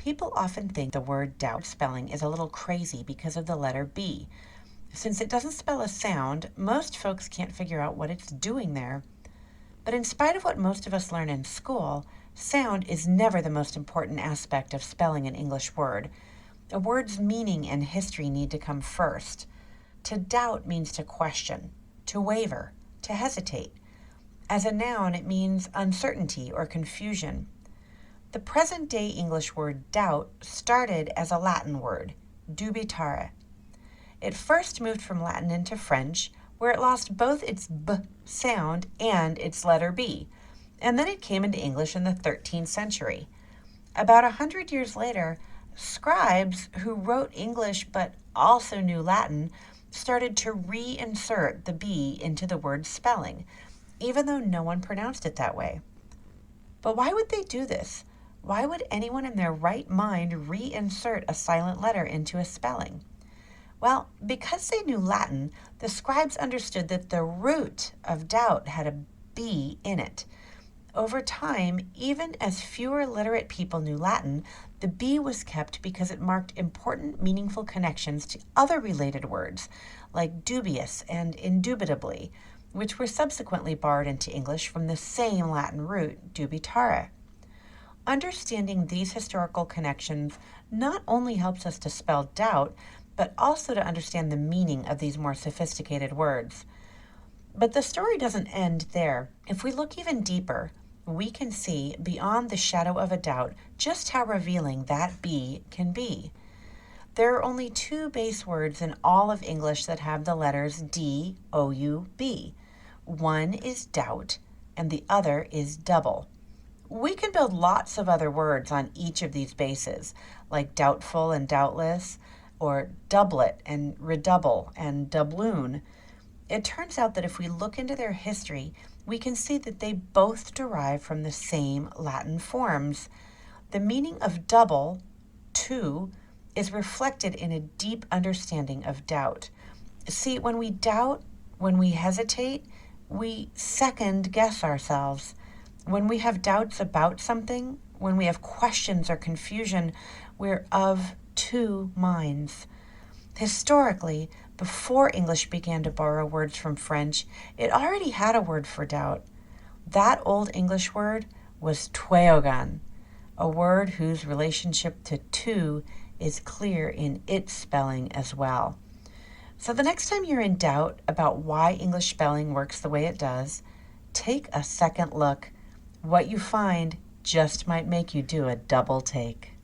People often think the word doubt spelling is a little crazy because of the letter B. Since it doesn't spell a sound, most folks can't figure out what it's doing there. But in spite of what most of us learn in school, sound is never the most important aspect of spelling an English word. A word's meaning and history need to come first. To doubt means to question, to waver, to hesitate. As a noun, it means uncertainty or confusion. The present-day English word doubt started as a Latin word, dubitare. It first moved from Latin into French, where it lost both its B sound and its letter B, and then it came into English in the 13th century. About 100 years later, scribes who wrote English but also knew Latin started to reinsert the B into the word's spelling, even though no one pronounced it that way. But why would they do this? Why would anyone in their right mind reinsert a silent letter into a spelling? Well, because they knew Latin, the scribes understood that the root of doubt had a B in it. Over time, even as fewer literate people knew Latin, the B was kept because it marked important, meaningful connections to other related words, like dubious and indubitably, which were subsequently borrowed into English from the same Latin root, dubitare. Understanding these historical connections not only helps us to spell doubt, but also to understand the meaning of these more sophisticated words. But the story doesn't end there. If we look even deeper, we can see beyond the shadow of a doubt just how revealing that B can be. There are only two base words in all of English that have the letters D, O, U, B. One is doubt, and the other is double. We can build lots of other words on each of these bases, like doubtful and doubtless, or doublet and redouble and doubloon. It turns out that if we look into their history, we can see that they both derive from the same Latin forms. The meaning of double, two, is reflected in a deep understanding of doubt. See, when we doubt, when we hesitate, we second guess ourselves. When we have doubts about something, when we have questions or confusion, we're of two minds. Historically, before English began to borrow words from French, it already had a word for doubt. That Old English word was tweogan, a word whose relationship to two is clear in its spelling as well. So the next time you're in doubt about why English spelling works the way it does, take a second look. What you find just might make you do a double take.